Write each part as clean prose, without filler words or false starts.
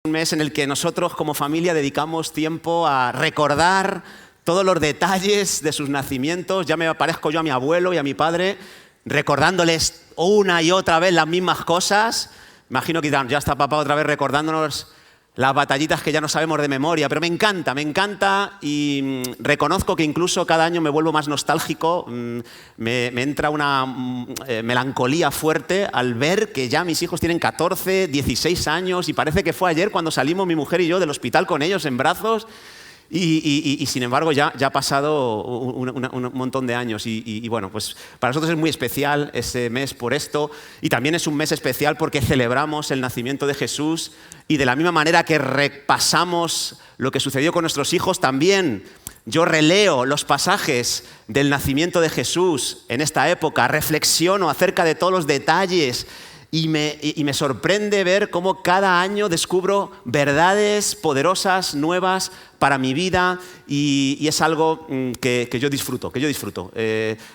Un mes en el que nosotros como familia dedicamos tiempo a recordar todos los detalles de sus nacimientos. Ya me parezco yo a mi abuelo y a mi padre, recordándoles una y otra vez las mismas cosas. Imagino que ya está papá otra vez recordándonos las batallitas que ya no sabemos de memoria, pero me encanta y reconozco que incluso cada año me vuelvo más nostálgico, me entra una melancolía fuerte al ver que ya mis hijos tienen 14, 16 años y parece que fue ayer cuando salimos mi mujer y yo del hospital con ellos en brazos y sin embargo ya ha pasado un montón de años y bueno, pues para nosotros es muy especial ese mes por esto y también es un mes especial porque celebramos el nacimiento de Jesús y de la misma manera que repasamos lo que sucedió con nuestros hijos, también yo releo los pasajes del nacimiento de Jesús en esta época, reflexiono acerca de todos los detalles y me sorprende ver cómo cada año descubro verdades poderosas, nuevas para mi vida y es algo que yo disfruto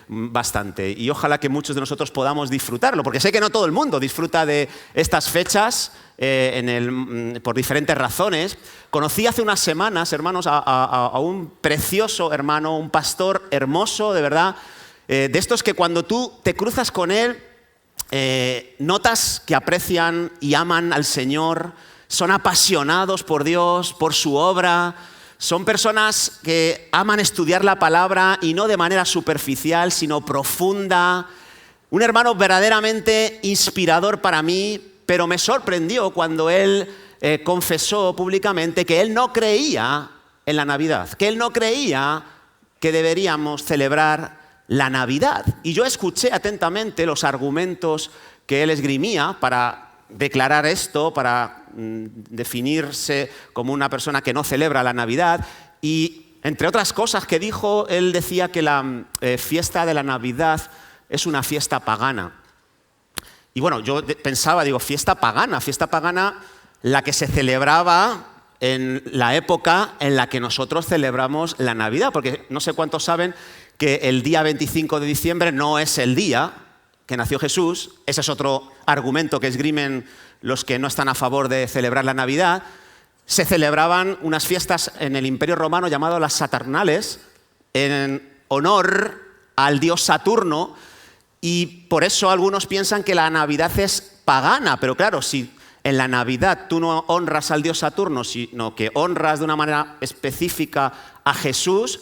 bastante. Y ojalá que muchos de nosotros podamos disfrutarlo, porque sé que no todo el mundo disfruta de estas fechas por diferentes razones. Conocí hace unas semanas, hermanos, a un precioso hermano, un pastor hermoso, de verdad, de estos que cuando tú te cruzas con él, notas que aprecian y aman al Señor, son apasionados por Dios, por su obra, son personas que aman estudiar la palabra y no de manera superficial, sino profunda. Un hermano verdaderamente inspirador para mí, pero me sorprendió cuando él confesó públicamente que él no creía en la Navidad, que él no creía que deberíamos celebrar la Navidad. Y yo escuché atentamente los argumentos que él esgrimía para declarar esto, para definirse como una persona que no celebra la Navidad. Y entre otras cosas que dijo, él decía que la fiesta de la Navidad es una fiesta pagana. Y bueno, yo pensaba, fiesta pagana la que se celebraba en la época en la que nosotros celebramos la Navidad, porque no sé cuántos saben que el día 25 de diciembre no es el día que nació Jesús. Ese es otro argumento que esgrimen los que no están a favor de celebrar la Navidad. Se celebraban unas fiestas en el Imperio Romano llamadas las Saturnales, en honor al dios Saturno, y por eso algunos piensan que la Navidad es pagana, pero claro, si en la Navidad tú no honras al dios Saturno, sino que honras de una manera específica a Jesús,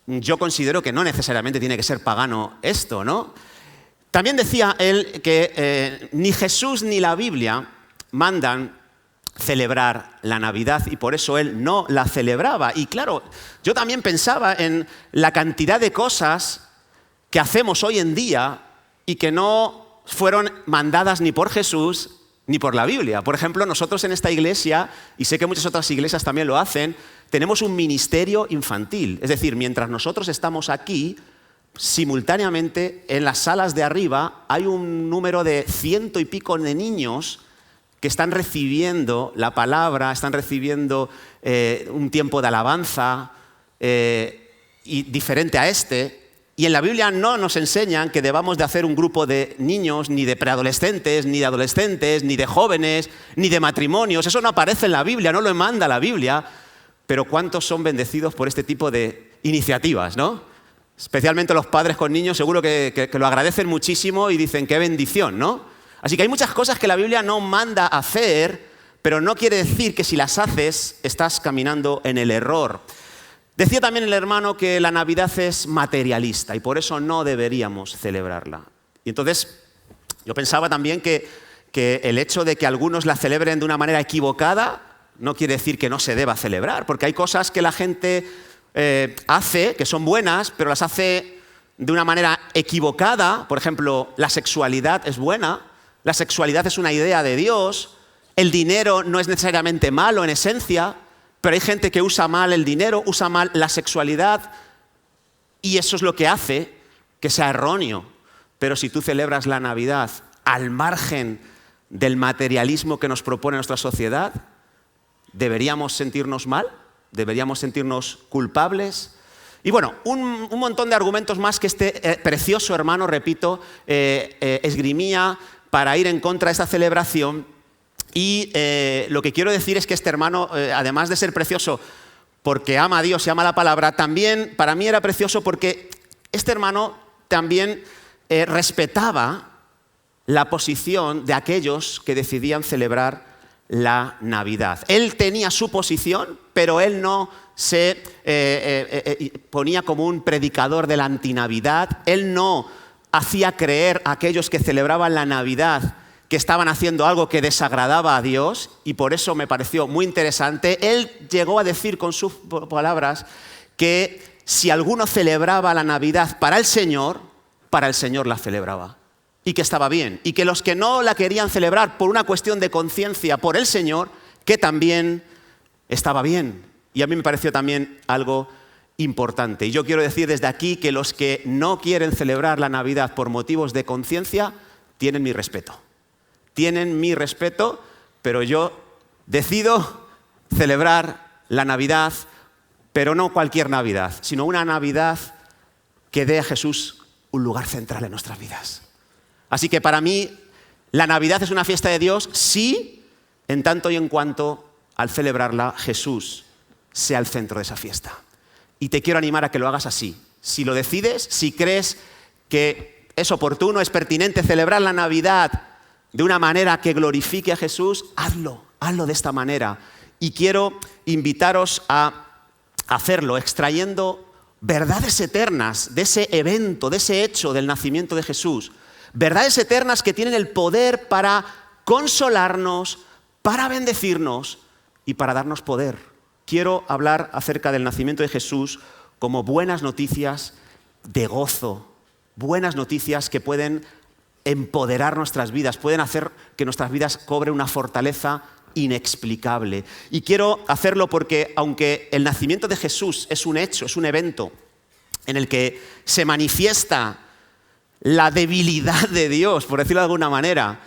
yo considero que no necesariamente tiene que ser pagano esto, ¿no? También decía él que ni Jesús ni la Biblia mandan celebrar la Navidad y por eso él no la celebraba. Y claro, yo también pensaba en la cantidad de cosas que hacemos hoy en día y que no fueron mandadas ni por Jesús ni por la Biblia. Por ejemplo, nosotros en esta iglesia, y sé que muchas otras iglesias también lo hacen, tenemos un ministerio infantil. Es decir, mientras nosotros estamos aquí, simultáneamente en las salas de arriba hay un número de 100 y pico de niños que están recibiendo la palabra, están recibiendo un tiempo de alabanza y diferente a este. Y en la Biblia no nos enseñan que debamos de hacer un grupo de niños, ni de preadolescentes, ni de adolescentes, ni de jóvenes, ni de matrimonios. Eso no aparece en la Biblia, no lo manda la Biblia. Pero ¿cuántos son bendecidos por este tipo de iniciativas, no? Especialmente los padres con niños seguro que lo agradecen muchísimo y dicen qué bendición, ¿no? Así que hay muchas cosas que la Biblia no manda hacer, pero no quiere decir que si las haces estás caminando en el error. Decía también el hermano que la Navidad es materialista y por eso no deberíamos celebrarla. Y entonces yo pensaba también que el hecho de que algunos la celebren de una manera equivocada no quiere decir que no se deba celebrar, porque hay cosas que la gente hace que son buenas, pero las hace de una manera equivocada. Por ejemplo, la sexualidad es buena, la sexualidad es una idea de Dios, el dinero no es necesariamente malo en esencia, pero hay gente que usa mal el dinero, usa mal la sexualidad y eso es lo que hace que sea erróneo. Pero si tú celebras la Navidad al margen del materialismo que nos propone nuestra sociedad, ¿deberíamos sentirnos mal? ¿Deberíamos sentirnos culpables? Y bueno, un montón de argumentos más que este precioso hermano, repito, esgrimía para ir en contra de esta celebración. Y lo que quiero decir es que este hermano, además de ser precioso porque ama a Dios y ama la palabra, también para mí era precioso porque este hermano también respetaba la posición de aquellos que decidían celebrar la Navidad. Él tenía su posición, pero él no se ponía como un predicador de la antinavidad. Él no hacía creer a aquellos que celebraban la Navidad que estaban haciendo algo que desagradaba a Dios, y por eso me pareció muy interesante. Él llegó a decir con sus palabras que si alguno celebraba la Navidad para el Señor la celebraba, y que estaba bien, y que los que no la querían celebrar por una cuestión de conciencia por el Señor, que también estaba bien. Y a mí me pareció también algo importante. Y yo quiero decir desde aquí que los que no quieren celebrar la Navidad por motivos de conciencia tienen mi respeto. Tienen mi respeto, pero yo decido celebrar la Navidad, pero no cualquier Navidad, sino una Navidad que dé a Jesús un lugar central en nuestras vidas. Así que para mí, la Navidad es una fiesta de Dios, sí, en tanto y en cuanto al celebrarla Jesús sea el centro de esa fiesta. Y te quiero animar a que lo hagas así. Si lo decides, si crees que es oportuno, es pertinente celebrar la Navidad de una manera que glorifique a Jesús, hazlo de esta manera. Y quiero invitaros a hacerlo extrayendo verdades eternas de ese evento, de ese hecho del nacimiento de Jesús. Verdades eternas que tienen el poder para consolarnos, para bendecirnos y para darnos poder. Quiero hablar acerca del nacimiento de Jesús como buenas noticias de gozo, buenas noticias que pueden empoderar nuestras vidas, pueden hacer que nuestras vidas cobren una fortaleza inexplicable. Y quiero hacerlo porque, aunque el nacimiento de Jesús es un hecho, es un evento en el que se manifiesta la debilidad de Dios, por decirlo de alguna manera,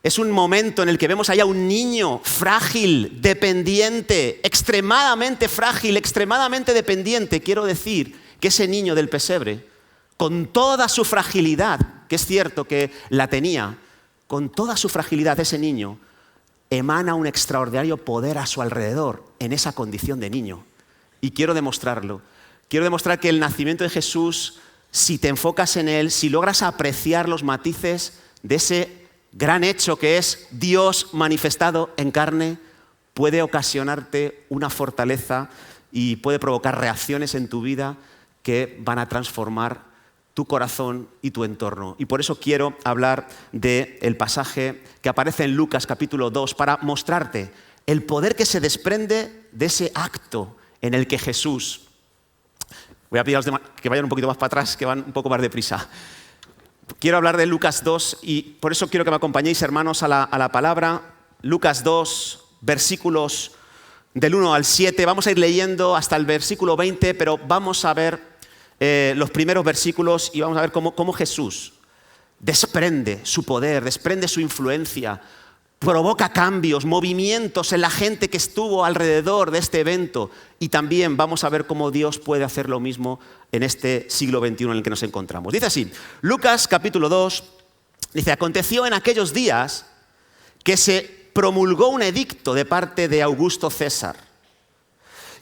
es un momento en el que vemos allá un niño frágil, dependiente, extremadamente frágil, extremadamente dependiente. Quiero decir que ese niño del pesebre, con toda su fragilidad, que es cierto que la tenía, con toda su fragilidad ese niño emana un extraordinario poder a su alrededor en esa condición de niño. Y quiero demostrarlo. Quiero demostrar que el nacimiento de Jesús, si te enfocas en él, si logras apreciar los matices de ese gran hecho que es Dios manifestado en carne, puede ocasionarte una fortaleza y puede provocar reacciones en tu vida que van a transformar tu corazón y tu entorno. Y por eso quiero hablar del pasaje que aparece en Lucas capítulo 2 para mostrarte el poder que se desprende de ese acto en el que Jesús... Voy a pedir a los demás que vayan un poquito más para atrás, que van un poco más deprisa. Quiero hablar de Lucas 2 y por eso quiero que me acompañéis, hermanos, a la palabra. Lucas 2, versículos del 1 al 7. Vamos a ir leyendo hasta el versículo 20, pero vamos a ver los primeros versículos y vamos a ver cómo Jesús desprende su poder, desprende su influencia, provoca cambios, movimientos en la gente que estuvo alrededor de este evento, y también vamos a ver cómo Dios puede hacer lo mismo en este siglo XXI en el que nos encontramos. Dice así, Lucas capítulo 2, dice: aconteció en aquellos días que se promulgó un edicto de parte de Augusto César,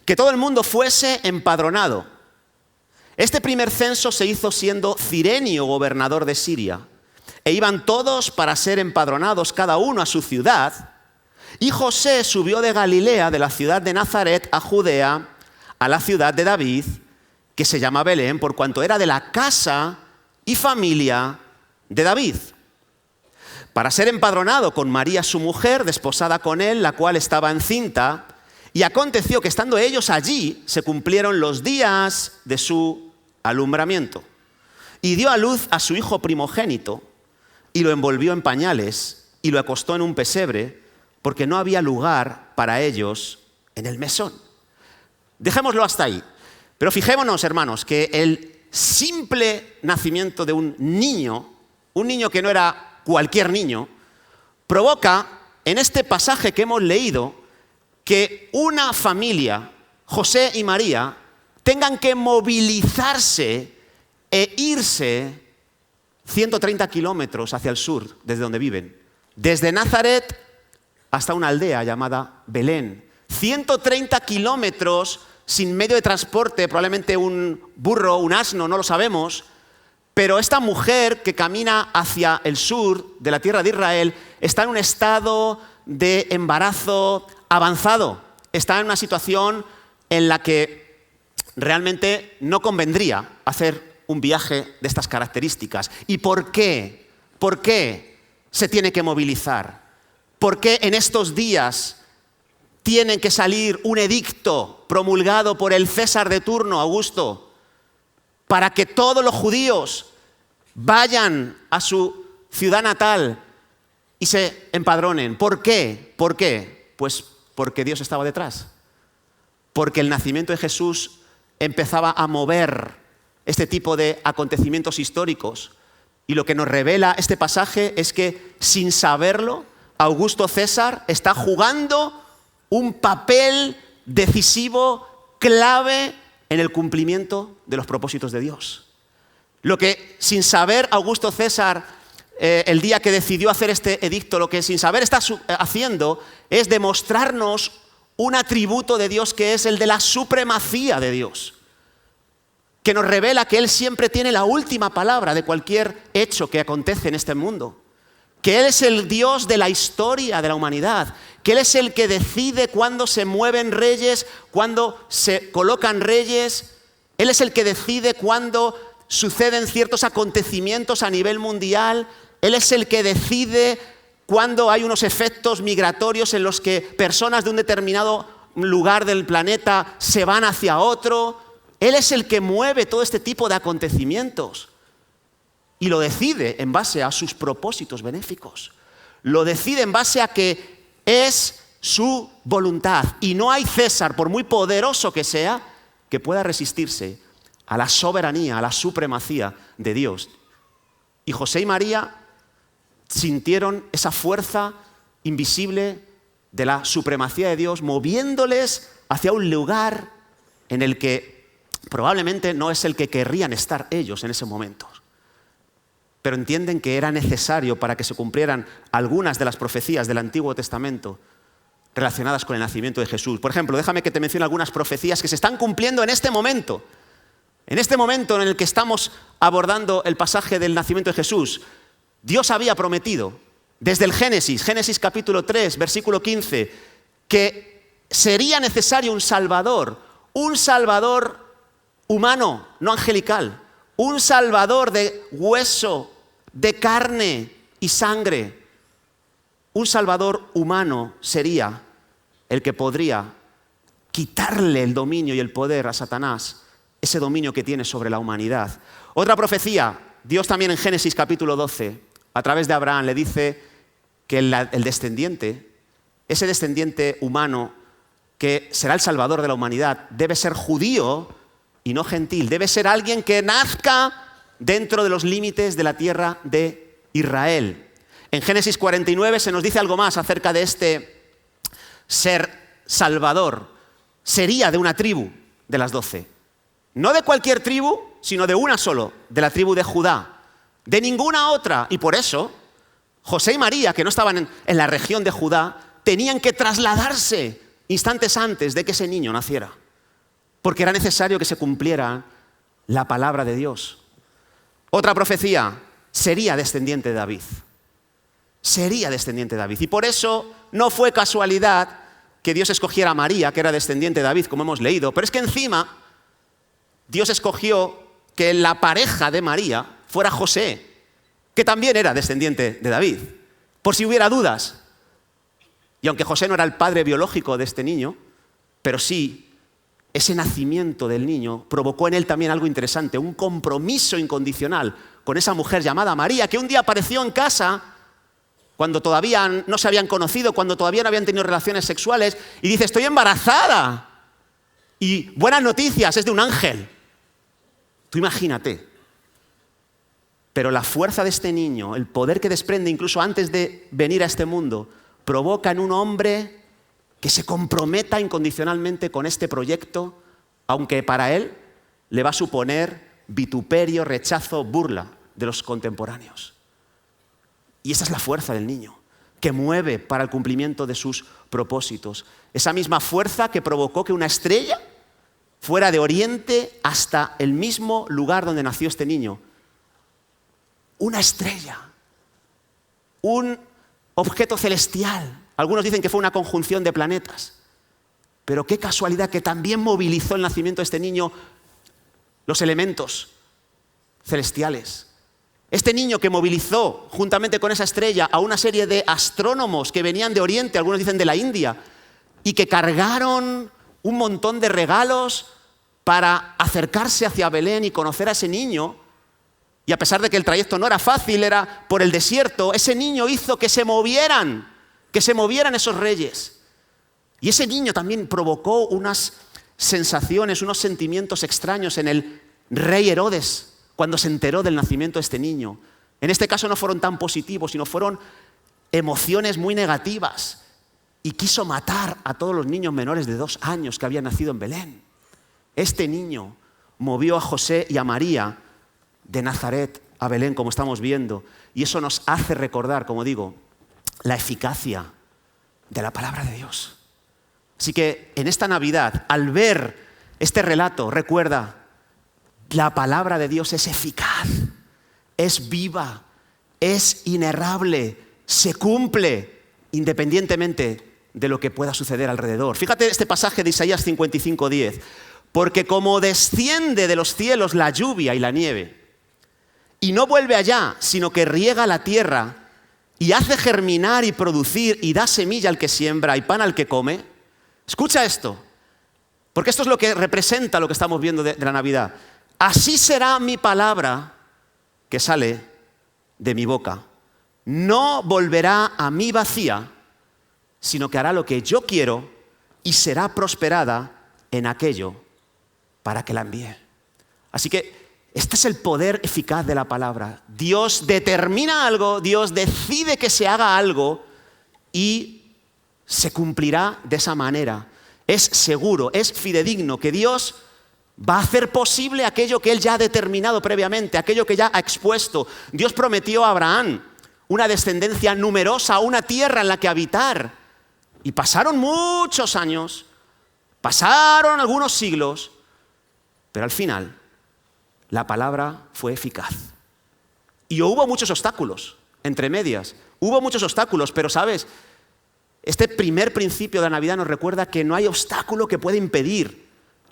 que todo el mundo fuese empadronado. Este primer censo se hizo siendo Cirenio gobernador de Siria, e iban todos para ser empadronados, cada uno a su ciudad. Y José subió de Galilea, de la ciudad de Nazaret, a Judea, a la ciudad de David, que se llama Belén, por cuanto era de la casa y familia de David, para ser empadronado con María su mujer, desposada con él, la cual estaba encinta. Y aconteció que estando ellos allí, se cumplieron los días de su alumbramiento. Y dio a luz a su hijo primogénito, y lo envolvió en pañales, y lo acostó en un pesebre, porque no había lugar para ellos en el mesón. Dejémoslo hasta ahí. Pero fijémonos, hermanos, que el simple nacimiento de un niño que no era cualquier niño, provoca en este pasaje que hemos leído que una familia, José y María, tengan que movilizarse e irse 130 kilómetros hacia el sur, desde donde viven, desde Nazaret hasta una aldea llamada Belén. 130 kilómetros sin medio de transporte, probablemente un burro, un asno, no lo sabemos. Pero esta mujer que camina hacia el sur de la tierra de Israel está en un estado de embarazo avanzado. Está en una situación en la que realmente no convendría hacer un viaje de estas características. ¿Y por qué? ¿Por qué se tiene que movilizar? ¿Por qué en estos días tiene que salir un edicto promulgado por el César de turno, Augusto, para que todos los judíos vayan a su ciudad natal y se empadronen? ¿Por qué? ¿Por qué? Pues porque Dios estaba detrás. Porque el nacimiento de Jesús empezaba a mover este tipo de acontecimientos históricos. Y lo que nos revela este pasaje es que, sin saberlo, Augusto César está jugando un papel decisivo, clave, en el cumplimiento de los propósitos de Dios. Lo que, sin saber, Augusto César, el día que decidió hacer este edicto, lo que sin saber está haciendo es demostrarnos un atributo de Dios que es el de la supremacía de Dios, que nos revela que Él siempre tiene la última palabra de cualquier hecho que acontece en este mundo, que Él es el Dios de la historia de la humanidad, que Él es el que decide cuándo se mueven reyes, cuándo se colocan reyes. Él es el que decide cuándo suceden ciertos acontecimientos a nivel mundial. Él es el que decide cuándo hay unos efectos migratorios en los que personas de un determinado lugar del planeta se van hacia otro. Él es el que mueve todo este tipo de acontecimientos y lo decide en base a sus propósitos benéficos. Lo decide en base a que es su voluntad. Y no hay César, por muy poderoso que sea, que pueda resistirse a la soberanía, a la supremacía de Dios. Y José y María sintieron esa fuerza invisible de la supremacía de Dios moviéndoles hacia un lugar en el que probablemente no es el que querrían estar ellos en ese momento. Pero entienden que era necesario para que se cumplieran algunas de las profecías del Antiguo Testamento relacionadas con el nacimiento de Jesús. Por ejemplo, déjame que te mencione algunas profecías que se están cumpliendo en este momento. En este momento en el que estamos abordando el pasaje del nacimiento de Jesús, Dios había prometido desde el Génesis capítulo 3, versículo 15, que sería necesario un Salvador humano, no angelical, un Salvador de hueso, de carne y sangre. Un Salvador humano sería el que podría quitarle el dominio y el poder a Satanás, ese dominio que tiene sobre la humanidad. Otra profecía, Dios también en Génesis capítulo 12, a través de Abraham le dice que el descendiente, ese descendiente humano que será el Salvador de la humanidad, debe ser judío y no gentil, debe ser alguien que nazca dentro de los límites de la tierra de Israel. En Génesis 49 se nos dice algo más acerca de este ser salvador. Sería de una tribu de las 12. No de cualquier tribu, sino de una solo, de la tribu de Judá. De ninguna otra. Y por eso, José y María, que no estaban en la región de Judá, tenían que trasladarse instantes antes de que ese niño naciera. Porque era necesario que se cumpliera la palabra de Dios. Otra profecía, sería descendiente de David. Sería descendiente de David. Y por eso no fue casualidad que Dios escogiera a María, que era descendiente de David, como hemos leído. Pero es que encima Dios escogió que la pareja de María fuera José, que también era descendiente de David, por si hubiera dudas. Y aunque José no era el padre biológico de este niño, pero sí ese nacimiento del niño provocó en él también algo interesante, un compromiso incondicional con esa mujer llamada María, que un día apareció en casa cuando todavía no se habían conocido, cuando todavía no habían tenido relaciones sexuales, y dice: estoy embarazada. Y buenas noticias, es de un ángel. Tú imagínate. Pero la fuerza de este niño, el poder que desprende incluso antes de venir a este mundo, provoca en un hombre que se comprometa incondicionalmente con este proyecto, aunque para él le va a suponer vituperio, rechazo, burla de los contemporáneos. Y esa es la fuerza del niño, que mueve para el cumplimiento de sus propósitos. Esa misma fuerza que provocó que una estrella fuera de Oriente hasta el mismo lugar donde nació este niño. Una estrella, un objeto celestial. Algunos dicen que fue una conjunción de planetas. Pero qué casualidad que también movilizó el nacimiento de este niño los elementos celestiales. Este niño que movilizó juntamente con esa estrella a una serie de astrónomos que venían de Oriente, algunos dicen de la India, y que cargaron un montón de regalos para acercarse hacia Belén y conocer a ese niño. Y a pesar de que el trayecto no era fácil, era por el desierto, ese niño hizo que se movieran esos reyes. Y ese niño también provocó unas sensaciones, unos sentimientos extraños en el rey Herodes cuando se enteró del nacimiento de este niño. En este caso no fueron tan positivos, sino fueron emociones muy negativas. Y quiso matar a todos los niños menores de 2 años que habían nacido en Belén. Este niño movió a José y a María de Nazaret a Belén, como estamos viendo. Y eso nos hace recordar, como digo, la eficacia de la palabra de Dios. Así que en esta Navidad, al ver este relato, recuerda, la palabra de Dios es eficaz, es viva, es inerrable, se cumple independientemente de lo que pueda suceder alrededor. Fíjate este pasaje de Isaías 55:10. Porque como desciende de los cielos la lluvia y la nieve, y no vuelve allá, sino que riega la tierra y hace germinar y producir y da semilla al que siembra y pan al que come. Escucha esto, porque esto es lo que representa lo que estamos viendo de la Navidad. Así será mi palabra que sale de mi boca. No volverá a mí vacía, sino que hará lo que yo quiero y será prosperada en aquello para que la envíe. Así que este es el poder eficaz de la palabra. Dios determina algo, Dios decide que se haga algo y se cumplirá de esa manera. Es seguro, es fidedigno que Dios va a hacer posible aquello que Él ya ha determinado previamente, aquello que ya ha expuesto. Dios prometió a Abraham una descendencia numerosa, una tierra en la que habitar. Y pasaron muchos años, pasaron algunos siglos, pero al final la palabra fue eficaz. Y hubo muchos obstáculos, entre medias. Hubo muchos obstáculos, pero ¿sabes? Este primer principio de la Navidad nos recuerda que no hay obstáculo que pueda impedir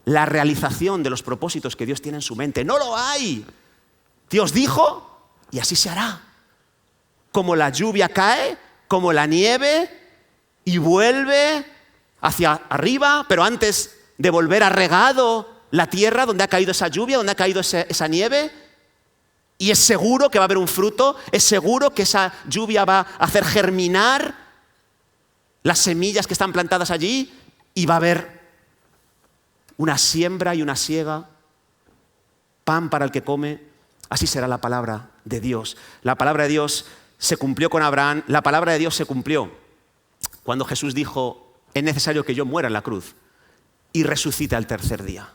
la realización de los propósitos que Dios tiene en su mente. ¡No lo hay! Dios dijo y así se hará. Como la lluvia cae, como la nieve y vuelve hacia arriba, pero antes de volver ha regado la tierra donde ha caído esa lluvia, donde ha caído esa nieve, y es seguro que va a haber un fruto, es seguro que esa lluvia va a hacer germinar las semillas que están plantadas allí y va a haber una siembra y una siega, pan para el que come. Así será la palabra de Dios. La palabra de Dios se cumplió con Abraham, la palabra de Dios se cumplió cuando Jesús dijo, es necesario que yo muera en la cruz y resucite al tercer día.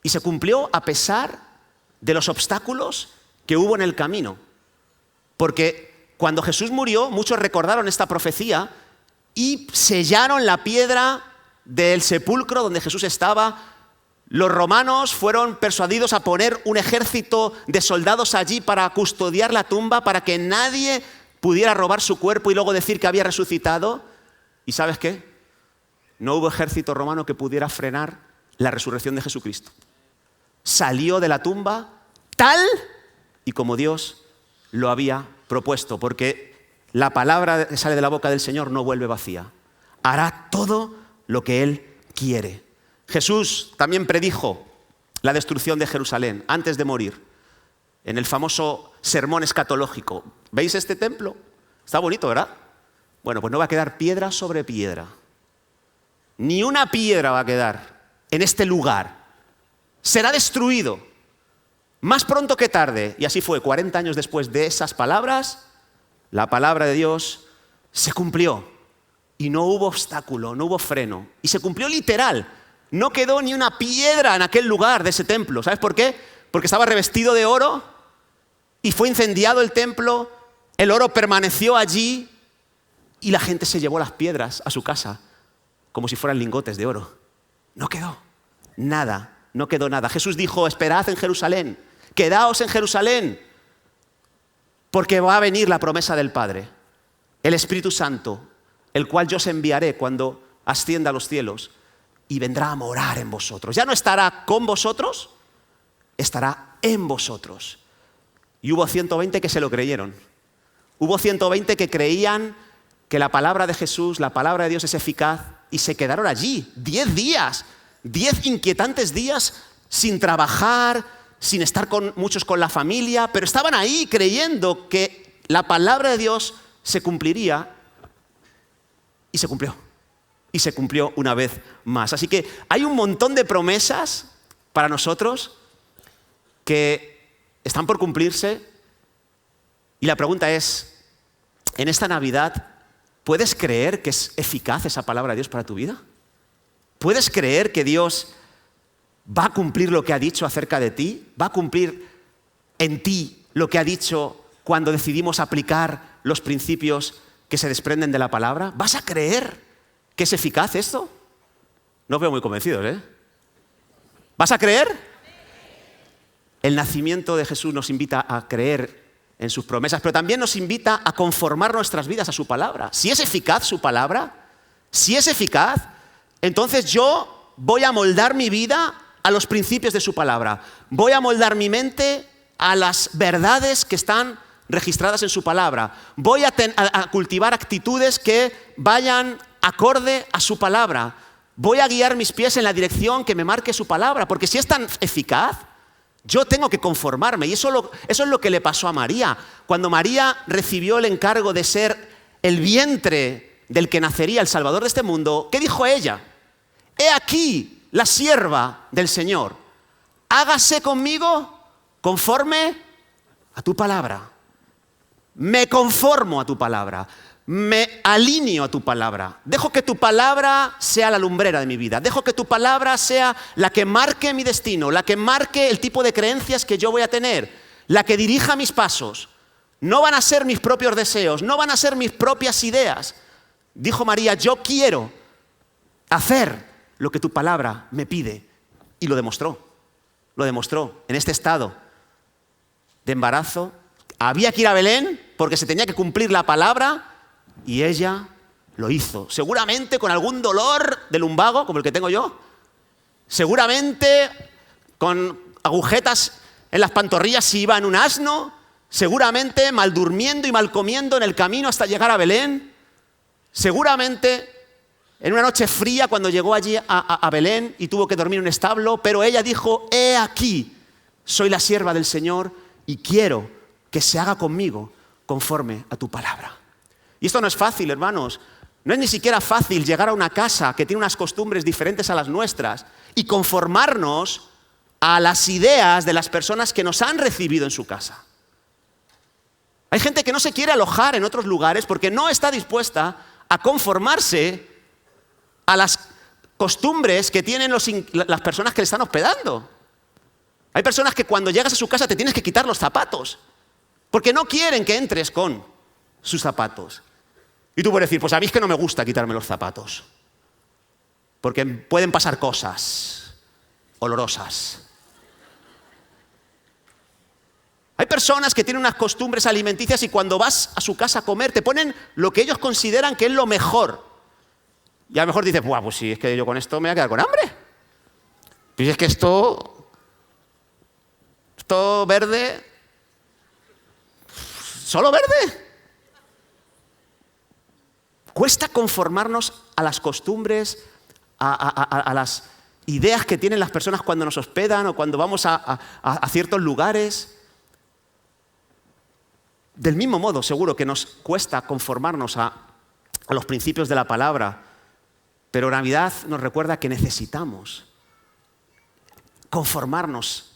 Y se cumplió a pesar de los obstáculos que hubo en el camino. Porque cuando Jesús murió, muchos recordaron esta profecía y sellaron la piedra del sepulcro donde Jesús estaba. Los romanos fueron persuadidos a poner un ejército de soldados allí para custodiar la tumba, para que nadie pudiera robar su cuerpo y luego decir que había resucitado. ¿Y sabes qué? No hubo ejército romano que pudiera frenar la resurrección de Jesucristo. Salió de la tumba tal y como Dios lo había propuesto, porque la palabra que sale de la boca del Señor no vuelve vacía. Hará todo lo que Él quiere. Jesús también predijo la destrucción de Jerusalén antes de morir, en el famoso sermón escatológico. ¿Veis este templo? Está bonito, ¿verdad? Bueno, pues no va a quedar piedra sobre piedra. Ni una piedra va a quedar en este lugar. Será destruido más pronto que tarde. Y así fue, 40 años después de esas palabras, la palabra de Dios se cumplió. Y no hubo obstáculo, no hubo freno. Y se cumplió literal. No quedó ni una piedra en aquel lugar de ese templo. ¿Sabes por qué? Porque estaba revestido de oro y fue incendiado el templo El oro permaneció allí y la gente se llevó las piedras a su casa como si fueran lingotes de oro. No quedó nada, no quedó nada. Jesús dijo, esperad en Jerusalén, quedaos en Jerusalén, porque va a venir la promesa del Padre, el Espíritu Santo, el cual yo os enviaré cuando ascienda a los cielos y vendrá a morar en vosotros. Ya no estará con vosotros, estará en vosotros. Y hubo 120 que se lo creyeron. Hubo 120 que creían que la palabra de Jesús, la palabra de Dios es eficaz y se quedaron allí 10 días, 10 inquietantes días sin trabajar, sin estar muchos con la familia, pero estaban ahí creyendo que la palabra de Dios se cumpliría y se cumplió. Y se cumplió una vez más. Así que hay un montón de promesas para nosotros que están por cumplirse. Y la pregunta es, en esta Navidad, ¿puedes creer que es eficaz esa palabra de Dios para tu vida? ¿Puedes creer que Dios va a cumplir lo que ha dicho acerca de ti? ¿Va a cumplir en ti lo que ha dicho cuando decidimos aplicar los principios que se desprenden de la palabra? ¿Vas a creer que es eficaz esto? No os veo muy convencidos, ¿eh? ¿Vas a creer? El nacimiento de Jesús nos invita a creer en sus promesas, pero también nos invita a conformar nuestras vidas a su palabra. Si es eficaz su palabra, si es eficaz, entonces yo voy a moldar mi vida a los principios de su palabra. Voy a moldar mi mente a las verdades que están registradas en su palabra. Voy a cultivar actitudes que vayan acorde a su palabra. Voy a guiar mis pies en la dirección que me marque su palabra, porque si es tan eficaz, yo tengo que conformarme. Y eso es lo que le pasó a María. Cuando María recibió el encargo de ser el vientre del que nacería el Salvador de este mundo, ¿qué dijo ella? He aquí la sierva del Señor. Hágase conmigo conforme a tu palabra. Me conformo a tu palabra. Me alineo a tu palabra. Dejo que tu palabra sea la lumbrera de mi vida. Dejo que tu palabra sea la que marque mi destino, la que marque el tipo de creencias que yo voy a tener, la que dirija mis pasos. No van a ser mis propios deseos, no van a ser mis propias ideas. Dijo María, yo quiero hacer lo que tu palabra me pide. Y lo demostró. Lo demostró en este estado de embarazo. Había que ir a Belén porque se tenía que cumplir la palabra. Y ella lo hizo, seguramente con algún dolor de lumbago, como el que tengo yo, seguramente con agujetas en las pantorrillas si iba en un asno, seguramente mal durmiendo y mal comiendo en el camino hasta llegar a Belén, seguramente en una noche fría cuando llegó allí a Belén y tuvo que dormir en un establo, pero ella dijo, he aquí, soy la sierva del Señor y quiero que se haga conmigo conforme a tu palabra. Y esto no es fácil, hermanos. No es ni siquiera fácil llegar a una casa que tiene unas costumbres diferentes a las nuestras y conformarnos a las ideas de las personas que nos han recibido en su casa. Hay gente que no se quiere alojar en otros lugares porque no está dispuesta a conformarse a las costumbres que tienen las personas que le están hospedando. Hay personas que cuando llegas a su casa te tienes que quitar los zapatos porque no quieren que entres con sus zapatos. Y tú puedes decir, pues sabéis que no me gusta quitarme los zapatos, porque pueden pasar cosas olorosas. Hay personas que tienen unas costumbres alimenticias y cuando vas a su casa a comer te ponen lo que ellos consideran que es lo mejor. Y a lo mejor dices, pues si es que yo con esto me voy a quedar con hambre. Pues es que esto verde, solo verde. Cuesta conformarnos a las costumbres, a las ideas que tienen las personas cuando nos hospedan o cuando vamos a ciertos lugares. Del mismo modo, seguro que nos cuesta conformarnos a los principios de la palabra, pero Navidad nos recuerda que necesitamos conformarnos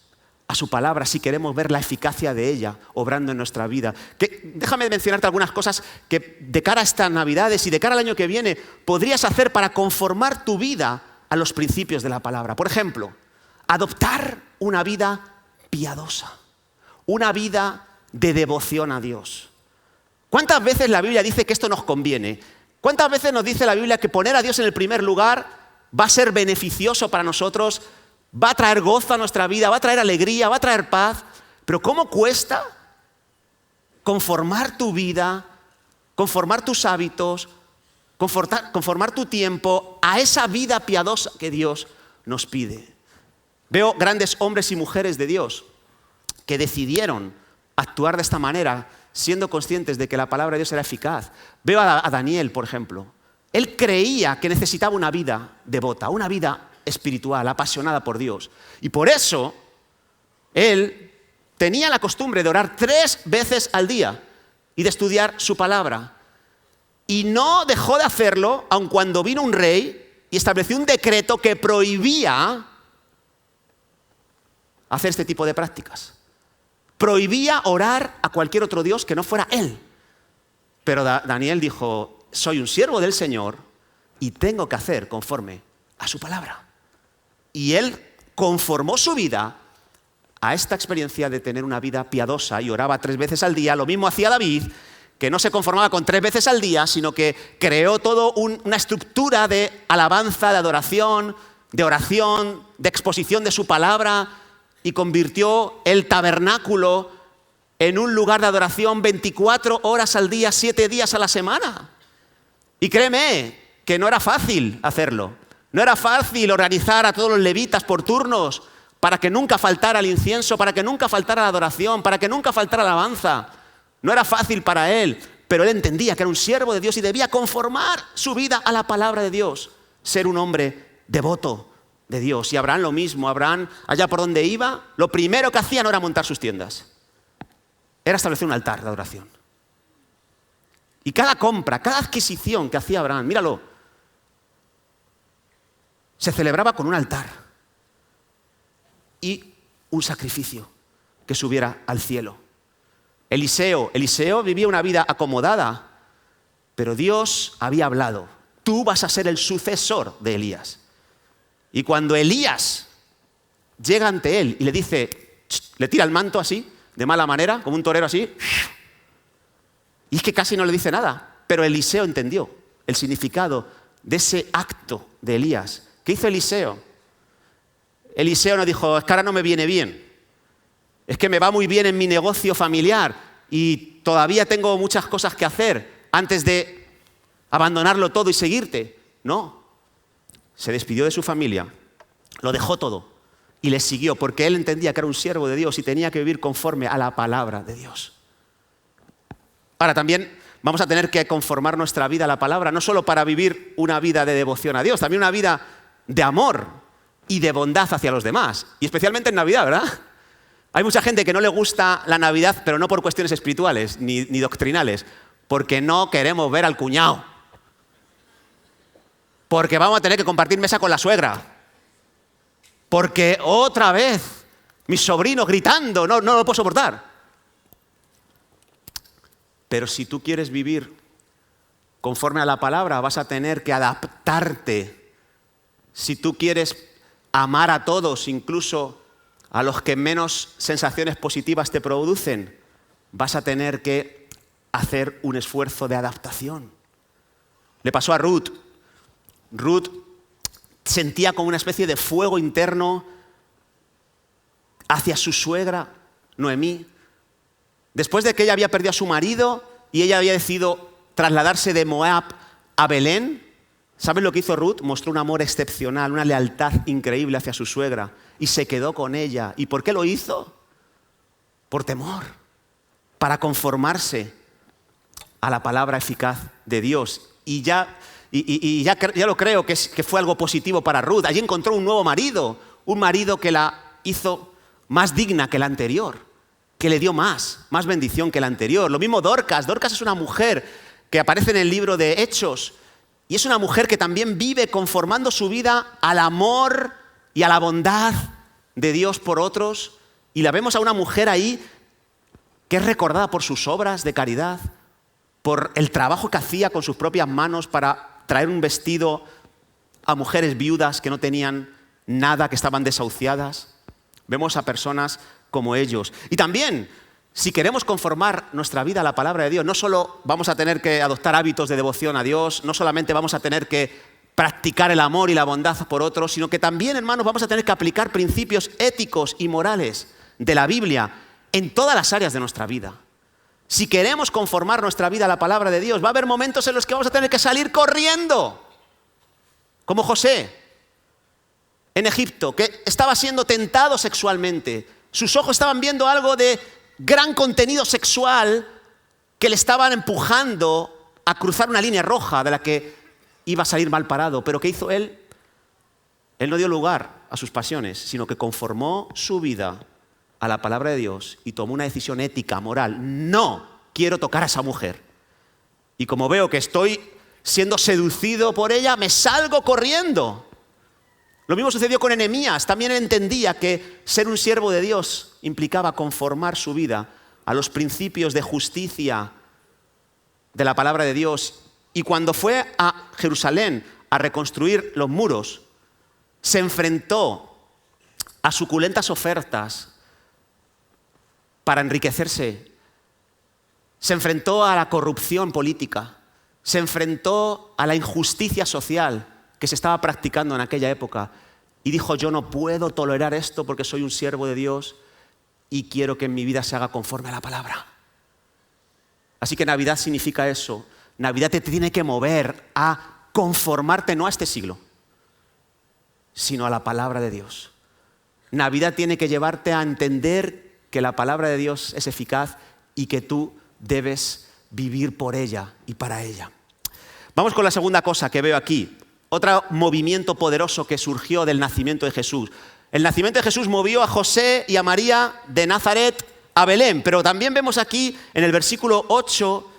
a su palabra si queremos ver la eficacia de ella obrando en nuestra vida. Déjame mencionarte algunas cosas que de cara a estas Navidades y de cara al año que viene podrías hacer para conformar tu vida a los principios de la palabra. Por ejemplo, adoptar una vida piadosa, una vida de devoción a Dios. ¿Cuántas veces la Biblia dice que esto nos conviene? ¿Cuántas veces nos dice la Biblia que poner a Dios en el primer lugar va a ser beneficioso para nosotros, va a traer gozo a nuestra vida, va a traer alegría, va a traer paz? Pero ¿cómo cuesta conformar tu vida, conformar tus hábitos, conformar tu tiempo a esa vida piadosa que Dios nos pide? Veo grandes hombres y mujeres de Dios que decidieron actuar de esta manera, siendo conscientes de que la palabra de Dios era eficaz. Veo a Daniel, por ejemplo. Él creía que necesitaba una vida devota, una vida espiritual, apasionada por Dios. Y por eso, él tenía la costumbre de orar 3 veces al día y de estudiar su palabra. Y no dejó de hacerlo, aun cuando vino un rey y estableció un decreto que prohibía hacer este tipo de prácticas. Prohibía orar a cualquier otro Dios que no fuera Él. Pero Daniel dijo, soy un siervo del Señor y tengo que hacer conforme a su palabra. Y él conformó su vida a esta experiencia de tener una vida piadosa y oraba 3 veces al día. Lo mismo hacía David, que no se conformaba con 3 veces al día, sino que creó toda una estructura de alabanza, de adoración, de oración, de exposición de su palabra, y convirtió el tabernáculo en un lugar de adoración 24 horas al día, 7 días a la semana. Y créeme que no era fácil hacerlo. No era fácil organizar a todos los levitas por turnos para que nunca faltara el incienso, para que nunca faltara la adoración, para que nunca faltara la alabanza. No era fácil para él, pero él entendía que era un siervo de Dios y debía conformar su vida a la palabra de Dios, ser un hombre devoto de Dios. Y Abraham lo mismo. Abraham, allá por donde iba, lo primero que hacía no era montar sus tiendas, era establecer un altar de adoración. Y cada compra, cada adquisición que hacía Abraham, míralo, se celebraba con un altar y un sacrificio que subiera al cielo. Eliseo vivía una vida acomodada, pero Dios había hablado, tú vas a ser el sucesor de Elías. Y cuando Elías llega ante él y le dice, le tira el manto así, de mala manera, como un torero así, y es que casi no le dice nada, pero Eliseo entendió el significado de ese acto de Elías. ¿Qué hizo Eliseo? Eliseo no dijo, es que ahora no me viene bien, es que me va muy bien en mi negocio familiar y todavía tengo muchas cosas que hacer antes de abandonarlo todo y seguirte. No. Se despidió de su familia, lo dejó todo y le siguió porque él entendía que era un siervo de Dios y tenía que vivir conforme a la palabra de Dios. Ahora también vamos a tener que conformar nuestra vida a la palabra, no solo para vivir una vida de devoción a Dios, también una vida de amor y de bondad hacia los demás. Y especialmente en Navidad, ¿verdad? Hay mucha gente que no le gusta la Navidad, pero no por cuestiones espirituales ni doctrinales, porque no queremos ver al cuñado. Porque vamos a tener que compartir mesa con la suegra. Porque otra vez mis sobrinos gritando, no lo puedo soportar. Pero si tú quieres vivir conforme a la palabra, vas a tener que adaptarte. Si tú quieres amar a todos, incluso a los que menos sensaciones positivas te producen, vas a tener que hacer un esfuerzo de adaptación. Le pasó a Ruth. Ruth sentía como una especie de fuego interno hacia su suegra, Noemí. Después de que ella había perdido a su marido y ella había decidido trasladarse de Moab a Belén, ¿saben lo que hizo Ruth? Mostró un amor excepcional, una lealtad increíble hacia su suegra y se quedó con ella. ¿Y por qué lo hizo? Por temor, para conformarse a la palabra eficaz de Dios. Y ya lo creo que fue algo positivo para Ruth. Allí encontró un nuevo marido, un marido que la hizo más digna que el anterior, que le dio más bendición que el anterior. Lo mismo Dorcas. Dorcas es una mujer que aparece en el libro de Hechos y es una mujer que también vive conformando su vida al amor y a la bondad de Dios por otros. Y la vemos a una mujer ahí que es recordada por sus obras de caridad, por el trabajo que hacía con sus propias manos para traer un vestido a mujeres viudas que no tenían nada, que estaban desahuciadas. Vemos a personas como ellos. Y también, Si queremos conformar nuestra vida a la palabra de Dios, no solo vamos a tener que adoptar hábitos de devoción a Dios, no solamente vamos a tener que practicar el amor y la bondad por otros, sino que también, hermanos, vamos a tener que aplicar principios éticos y morales de la Biblia en todas las áreas de nuestra vida. Si queremos conformar nuestra vida a la palabra de Dios, va a haber momentos en los que vamos a tener que salir corriendo, como José en Egipto, que estaba siendo tentado sexualmente. Sus ojos estaban viendo algo de gran contenido sexual que le estaban empujando a cruzar una línea roja de la que iba a salir mal parado. Pero ¿qué hizo él? Él no dio lugar a sus pasiones, sino que conformó su vida a la palabra de Dios y tomó una decisión ética, moral. No quiero tocar a esa mujer. Y como veo que estoy siendo seducido por ella, me salgo corriendo. Lo mismo sucedió con Nehemías. También él entendía que ser un siervo de Dios implicaba conformar su vida a los principios de justicia de la palabra de Dios. Y cuando fue a Jerusalén a reconstruir los muros, se enfrentó a suculentas ofertas para enriquecerse. Se enfrentó a la corrupción política. Se enfrentó a la injusticia social que se estaba practicando en aquella época. Y dijo, yo no puedo tolerar esto porque soy un siervo de Dios y quiero que en mi vida se haga conforme a la palabra. Así que Navidad significa eso. Navidad te tiene que mover a conformarte no a este siglo, sino a la palabra de Dios. Navidad tiene que llevarte a entender que la palabra de Dios es eficaz y que tú debes vivir por ella y para ella. Vamos con la segunda cosa que veo aquí. Otro movimiento poderoso que surgió del nacimiento de Jesús. El nacimiento de Jesús movió a José y a María de Nazaret a Belén, pero también vemos aquí en el versículo 8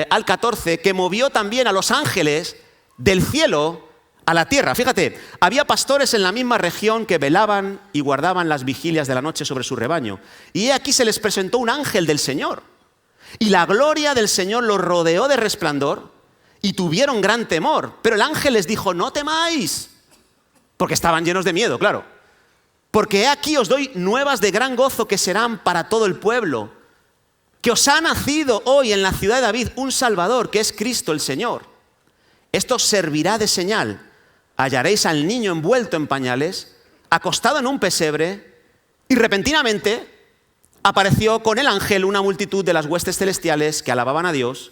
al 14 que movió también a los ángeles del cielo a la tierra. Fíjate, había pastores en la misma región que velaban y guardaban las vigilias de la noche sobre su rebaño. Y aquí se les presentó un ángel del Señor. Y la gloria del Señor los rodeó de resplandor y tuvieron gran temor. Pero el ángel les dijo, no temáis, porque estaban llenos de miedo, claro. Porque he aquí os doy nuevas de gran gozo que serán para todo el pueblo. Que os ha nacido hoy en la ciudad de David un Salvador, que es Cristo el Señor. Esto os servirá de señal. Hallaréis al niño envuelto en pañales, acostado en un pesebre, y repentinamente apareció con el ángel una multitud de las huestes celestiales que alababan a Dios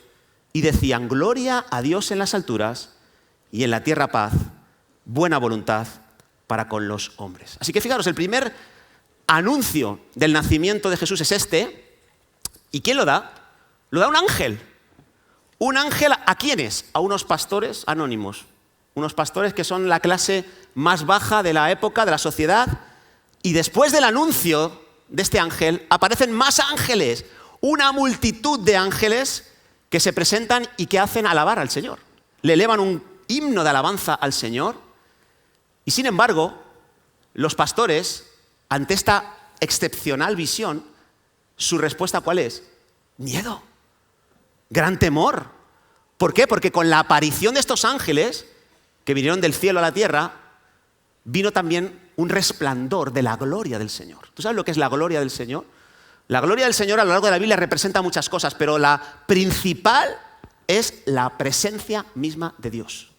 y decían, gloria a Dios en las alturas y en la tierra paz, buena voluntad para con los hombres. Así que fijaros, el primer anuncio del nacimiento de Jesús es este. ¿Y quién lo da? Lo da un ángel. ¿Un ángel a quiénes? A unos pastores anónimos. Unos pastores que son la clase más baja de la época, de la sociedad. Y después del anuncio de este ángel, aparecen más ángeles. Una multitud de ángeles que se presentan y que hacen alabar al Señor. Le elevan un himno de alabanza al Señor. Y sin embargo, los pastores, ante esta excepcional visión, su respuesta ¿cuál es? Miedo, gran temor. ¿Por qué? Porque con la aparición de estos ángeles, que vinieron del cielo a la tierra, vino también un resplandor de la gloria del Señor. ¿Tú sabes lo que es la gloria del Señor? La gloria del Señor a lo largo de la Biblia representa muchas cosas, pero la principal es la presencia misma de Dios.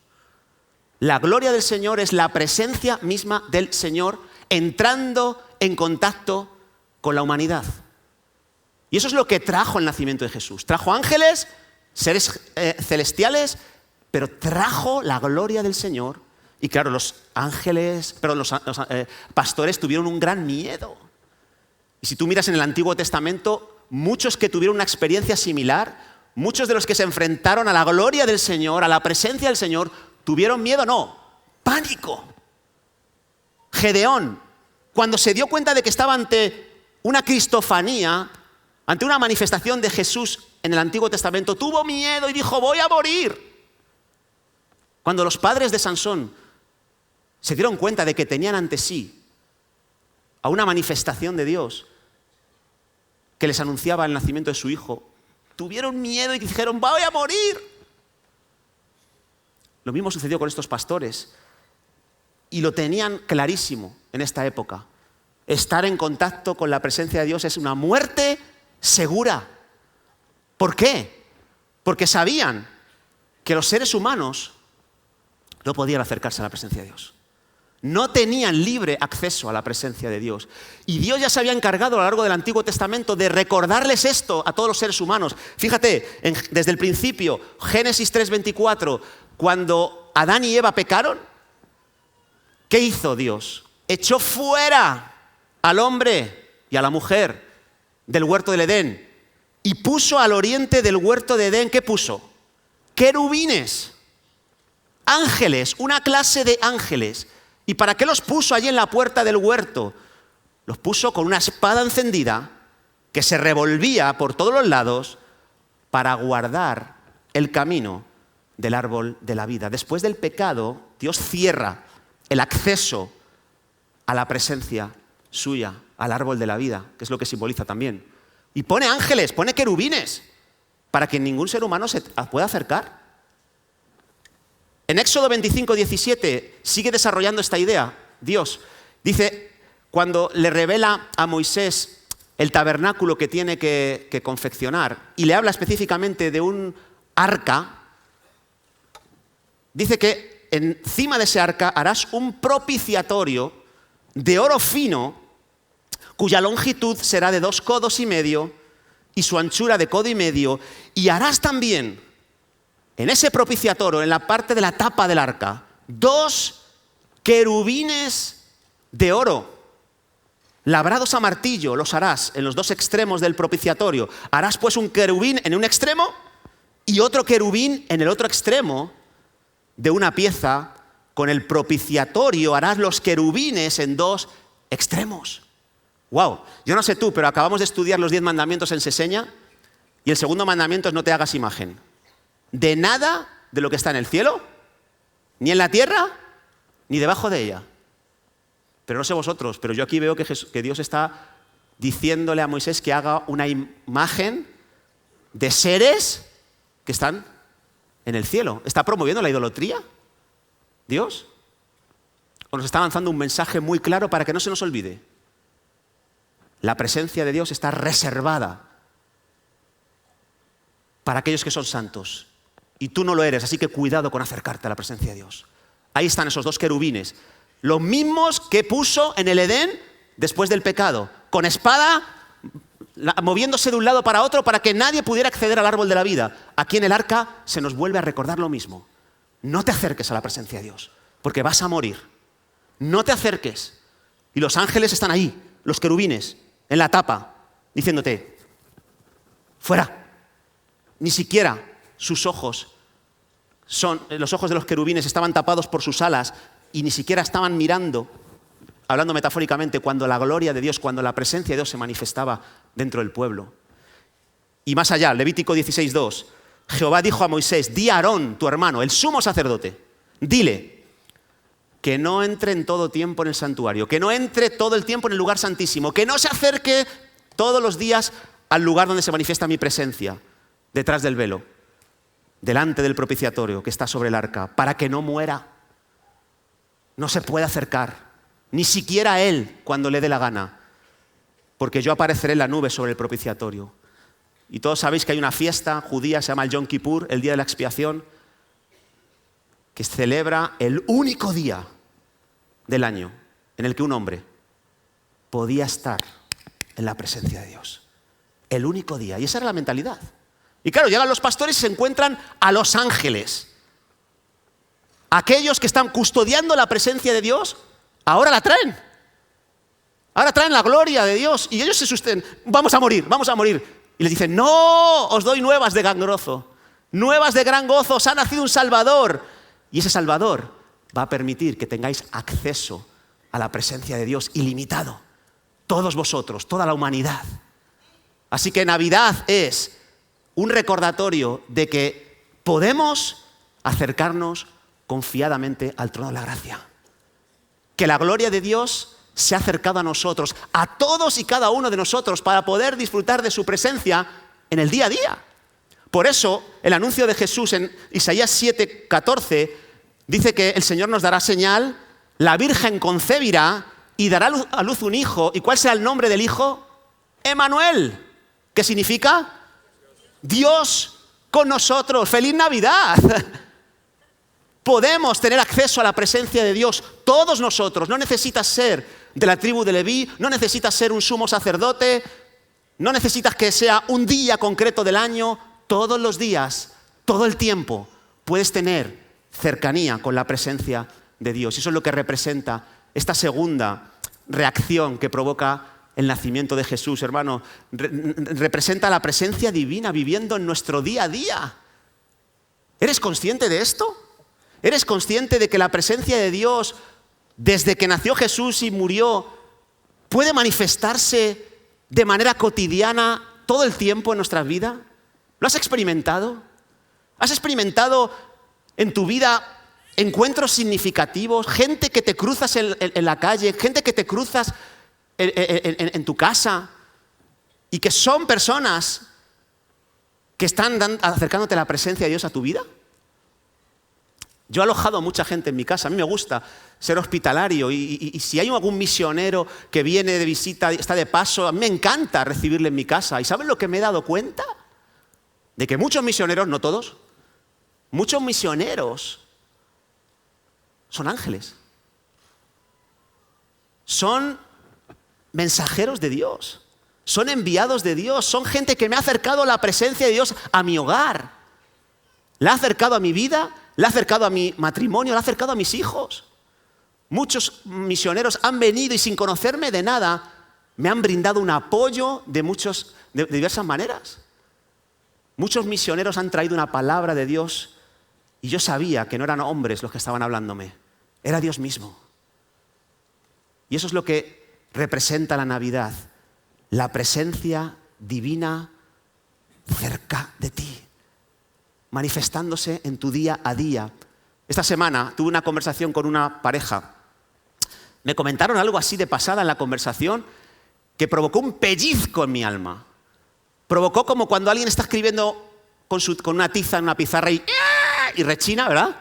La gloria del Señor es la presencia misma del Señor entrando en contacto con la humanidad. Y eso es lo que trajo el nacimiento de Jesús. Trajo ángeles, seres celestiales, pero trajo la gloria del Señor. Y claro, los pastores tuvieron un gran miedo. Y si tú miras en el Antiguo Testamento, muchos que tuvieron una experiencia similar, muchos de los que se enfrentaron a la gloria del Señor, a la presencia del Señor, tuvieron miedo, no, pánico. Gedeón, cuando se dio cuenta de que estaba ante una cristofanía, ante una manifestación de Jesús en el Antiguo Testamento, tuvo miedo y dijo, voy a morir. Cuando los padres de Sansón se dieron cuenta de que tenían ante sí a una manifestación de Dios que les anunciaba el nacimiento de su hijo, tuvieron miedo y dijeron, voy a morir. Lo mismo sucedió con estos pastores y lo tenían clarísimo en esta época. Estar en contacto con la presencia de Dios es una muerte segura. ¿Por qué? Porque sabían que los seres humanos no podían acercarse a la presencia de Dios. No tenían libre acceso a la presencia de Dios. Y Dios ya se había encargado a lo largo del Antiguo Testamento de recordarles esto a todos los seres humanos. Fíjate, desde el principio, Génesis 3:24, cuando Adán y Eva pecaron, ¿qué hizo Dios? Echó fuera al hombre y a la mujer del huerto del Edén y puso al oriente del huerto de Edén, ¿qué puso? Querubines, ángeles, una clase de ángeles. ¿Y para qué los puso allí en la puerta del huerto? Los puso con una espada encendida que se revolvía por todos los lados para guardar el camino del árbol de la vida. Después del pecado, Dios cierra el acceso a la presencia suya, al árbol de la vida, que es lo que simboliza también. Y pone ángeles, pone querubines, para que ningún ser humano se pueda acercar. En Éxodo 25:17 sigue desarrollando esta idea. Dios dice, cuando le revela a Moisés el tabernáculo que tiene que confeccionar, y le habla específicamente de un arca, dice que encima de ese arca harás un propiciatorio de oro fino, cuya longitud será de 2,5 codos y su anchura de 1,5 codos, y harás también en ese propiciatorio, en la parte de la tapa del arca, 2 querubines de oro, labrados a martillo, los harás en los 2 extremos del propiciatorio. Harás pues un querubín en un extremo y otro querubín en el otro extremo de una pieza. Con el propiciatorio harás los querubines en 2 extremos. ¡Wow! Yo no sé tú, pero acabamos de estudiar los 10 mandamientos en Seseña y el segundo mandamiento es no te hagas imagen de nada de lo que está en el cielo, ni en la tierra, ni debajo de ella. Pero no sé vosotros, pero yo aquí veo que Dios está diciéndole a Moisés que haga una imagen de seres que están en el cielo. ¿Está promoviendo la idolatría Dios? ¿O nos está lanzando un mensaje muy claro para que no se nos olvide? La presencia de Dios está reservada para aquellos que son santos. Y tú no lo eres, así que cuidado con acercarte a la presencia de Dios. Ahí están esos 2 querubines, los mismos que puso en el Edén después del pecado, con espada, moviéndose de un lado para otro para que nadie pudiera acceder al árbol de la vida. Aquí en el arca se nos vuelve a recordar lo mismo. No te acerques a la presencia de Dios, porque vas a morir. No te acerques. Y los ángeles están ahí, los querubines, en la tapa, diciéndote, fuera. Ni siquiera sus ojos los ojos de los querubines estaban tapados por sus alas y ni siquiera estaban mirando, hablando metafóricamente, cuando la gloria de Dios, cuando la presencia de Dios se manifestaba dentro del pueblo. Y más allá, Levítico 16:2, Jehová dijo a Moisés, di a Aarón, tu hermano, el sumo sacerdote, dile que no entre en todo tiempo en el santuario, que no entre todo el tiempo en el lugar santísimo, que no se acerque todos los días al lugar donde se manifiesta mi presencia, detrás del velo, delante del propiciatorio que está sobre el arca, para que no muera. No se puede acercar, ni siquiera a él cuando le dé la gana, porque yo apareceré en la nube sobre el propiciatorio. Y todos sabéis que hay una fiesta judía, se llama el Yom Kippur, el día de la expiación, que celebra el único día del año en el que un hombre podía estar en la presencia de Dios. El único día. Y esa era la mentalidad. Y claro, llegan los pastores y se encuentran a los ángeles. Aquellos que están custodiando la presencia de Dios, ahora la traen. Ahora traen la gloria de Dios. Y ellos se susten, vamos a morir, vamos a morir. Y les dicen, no, os doy nuevas de gran gozo. Nuevas de gran gozo, os ha nacido un Salvador. Y ese Salvador va a permitir que tengáis acceso a la presencia de Dios ilimitado. Todos vosotros, toda la humanidad. Así que Navidad es un recordatorio de que podemos acercarnos confiadamente al trono de la gracia. Que la gloria de Dios se ha acercado a nosotros, a todos y cada uno de nosotros, para poder disfrutar de su presencia en el día a día. Por eso, el anuncio de Jesús en Isaías 7:14 dice que el Señor nos dará señal, la Virgen concebirá y dará a luz un hijo. ¿Y cuál será el nombre del hijo? Emmanuel, ¿Qué significa? Dios con nosotros. ¡Feliz Navidad! Podemos tener acceso a la presencia de Dios, todos nosotros. No necesitas ser de la tribu de Leví, no necesitas ser un sumo sacerdote, no necesitas que sea un día concreto del año. Todos los días, todo el tiempo, puedes tener cercanía con la presencia de Dios. Eso es lo que representa esta segunda reacción que provoca el nacimiento de Jesús, hermano. Representa la presencia divina viviendo en nuestro día a día. ¿Eres consciente de esto? ¿Eres consciente de que la presencia de Dios, desde que nació Jesús y murió, puede manifestarse de manera cotidiana todo el tiempo en nuestras vidas? ¿Lo has experimentado? ¿Has experimentado en tu vida encuentros significativos? Gente que te cruzas en la calle, gente que te cruzas en tu casa y que son personas que están acercándote la presencia de Dios a tu vida. Yo he alojado a mucha gente en mi casa. A mí me gusta ser hospitalario y si hay algún misionero que viene de visita, está de paso, a mí me encanta recibirle en mi casa. ¿Y saben lo que me he dado cuenta? De que muchos misioneros, no todos, muchos misioneros son ángeles. Son mensajeros de Dios. Son enviados de Dios. Son gente que me ha acercado la presencia de Dios a mi hogar. La ha acercado a mi vida, la ha acercado a mi matrimonio, la ha acercado a mis hijos. Muchos misioneros han venido y sin conocerme de nada me han brindado un apoyo de diversas maneras. Muchos misioneros han traído una palabra de Dios y yo sabía que no eran hombres los que estaban hablándome, era Dios mismo. Y eso es lo que representa la Navidad, la presencia divina cerca de ti, manifestándose en tu día a día. Esta semana tuve una conversación con una pareja. Me comentaron algo así de pasada en la conversación que provocó un pellizco en mi alma. Provocó como cuando alguien está escribiendo con una tiza en una pizarra y rechina, ¿verdad?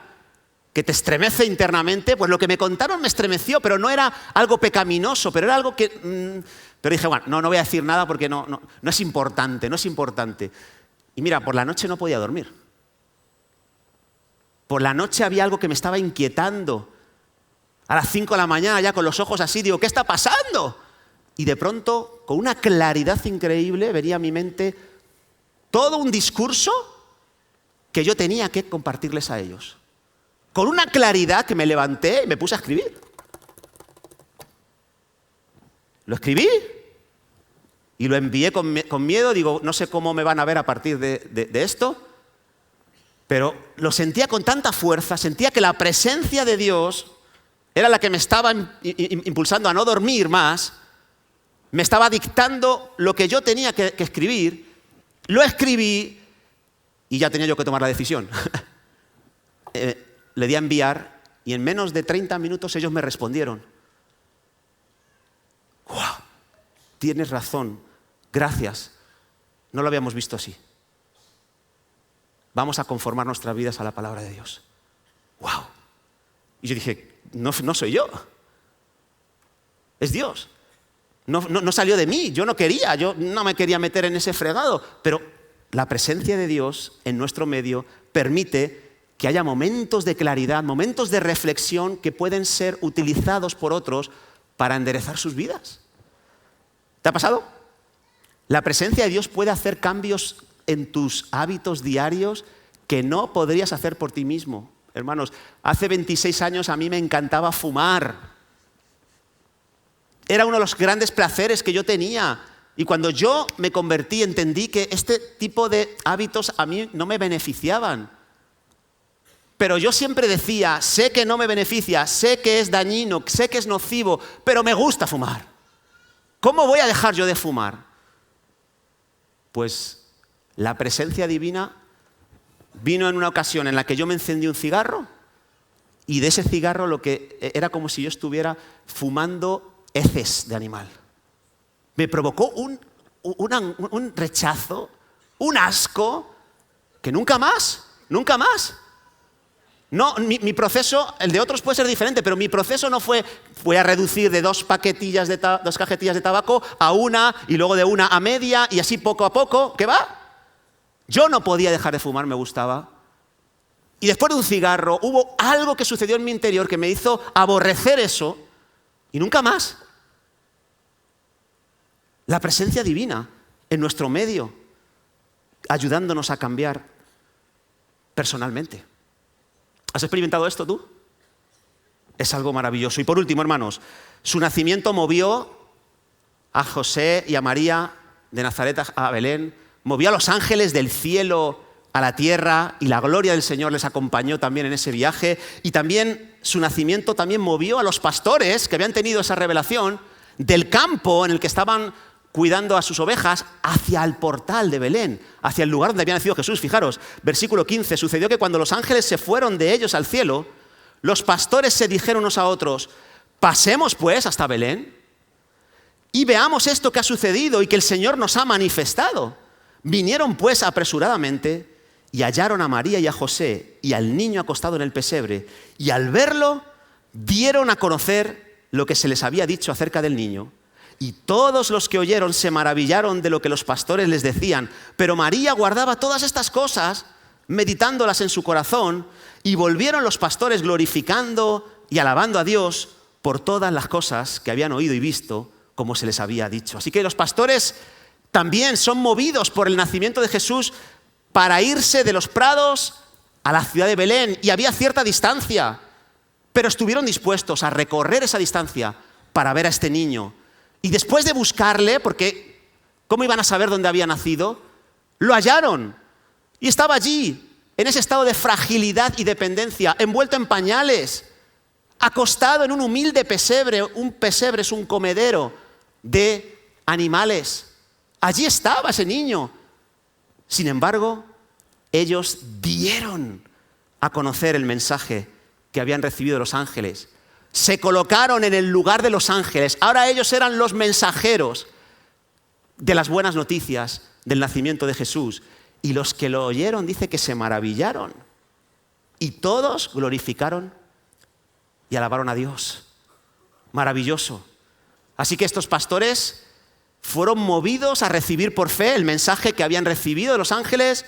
Que te estremece internamente. Pues lo que me contaron me estremeció, pero no era algo pecaminoso, pero era algo que... Pero dije, bueno, no voy a decir nada porque no es importante, no es importante. Y mira, por la noche no podía dormir. Por la noche había algo que me estaba inquietando. A las 5 de la mañana ya con los ojos así, digo, ¿qué está pasando? Y de pronto, con una claridad increíble, venía a mi mente todo un discurso que yo tenía que compartirles a ellos. Con una claridad que me levanté y me puse a escribir. Lo escribí y lo envié con miedo. Digo, no sé cómo me van a ver a partir de esto, pero lo sentía con tanta fuerza, sentía que la presencia de Dios era la que me estaba impulsando a no dormir más, me estaba dictando lo que yo tenía que escribir. Lo escribí y ya tenía yo que tomar la decisión. Le di a enviar y en menos de 30 minutos ellos me respondieron. ¡Wow! Tienes razón, gracias. No lo habíamos visto así. Vamos a conformar nuestras vidas a la palabra de Dios. ¡Wow! Y yo dije, no soy yo. Es Dios. No salió de mí, yo no quería, yo no me quería meter en ese fregado. Pero la presencia de Dios en nuestro medio permite que haya momentos de claridad, momentos de reflexión que pueden ser utilizados por otros para enderezar sus vidas. ¿Te ha pasado? La presencia de Dios puede hacer cambios en tus hábitos diarios que no podrías hacer por ti mismo. Hermanos, hace 26 años a mí me encantaba fumar. Era uno de los grandes placeres que yo tenía. Y cuando yo me convertí, entendí que este tipo de hábitos a mí no me beneficiaban. Pero yo siempre decía, sé que no me beneficia, sé que es dañino, sé que es nocivo, pero me gusta fumar. ¿Cómo voy a dejar yo de fumar? Pues la presencia divina vino en una ocasión en la que yo me encendí un cigarro y de ese cigarro lo que era como si yo estuviera fumando heces de animal. Me provocó un rechazo, un asco, que nunca más. No, mi proceso, el de otros puede ser diferente, pero mi proceso no fue, voy a reducir de dos cajetillas de tabaco a una, y luego de una a media, y así poco a poco. ¿Qué va? Yo no podía dejar de fumar, me gustaba. Y después de un cigarro, hubo algo que sucedió en mi interior que me hizo aborrecer eso, y nunca más. La presencia divina en nuestro medio, ayudándonos a cambiar personalmente. ¿Has experimentado esto tú? Es algo maravilloso. Y por último, hermanos, su nacimiento movió a José y a María de Nazaret a Belén, movió a los ángeles del cielo a la tierra, y la gloria del Señor les acompañó también en ese viaje. Y también su nacimiento también movió a los pastores que habían tenido esa revelación del campo en el que estaban cuidando a sus ovejas hacia el portal de Belén, hacia el lugar donde había nacido Jesús. Fijaros, versículo 15, sucedió que cuando los ángeles se fueron de ellos al cielo, los pastores se dijeron unos a otros, pasemos pues hasta Belén y veamos esto que ha sucedido y que el Señor nos ha manifestado. Vinieron pues apresuradamente y hallaron a María y a José y al niño acostado en el pesebre, y al verlo dieron a conocer lo que se les había dicho acerca del niño. Y todos los que oyeron se maravillaron de lo que los pastores les decían. Pero María guardaba todas estas cosas, meditándolas en su corazón, y volvieron los pastores glorificando y alabando a Dios por todas las cosas que habían oído y visto, como se les había dicho. Así que los pastores también son movidos por el nacimiento de Jesús para irse de los prados a la ciudad de Belén. Y había cierta distancia, pero estuvieron dispuestos a recorrer esa distancia para ver a este niño. Y después de buscarle, porque ¿cómo iban a saber dónde había nacido? Lo hallaron. Y estaba allí, en ese estado de fragilidad y dependencia, envuelto en pañales, acostado en un humilde pesebre. Un pesebre es un comedero de animales. Allí estaba ese niño. Sin embargo, ellos dieron a conocer el mensaje que habían recibido de los ángeles. Se colocaron en el lugar de los ángeles. Ahora ellos eran los mensajeros de las buenas noticias del nacimiento de Jesús. Y los que lo oyeron, dice que se maravillaron. Y todos glorificaron y alabaron a Dios. Maravilloso. Así que estos pastores fueron movidos a recibir por fe el mensaje que habían recibido de los ángeles.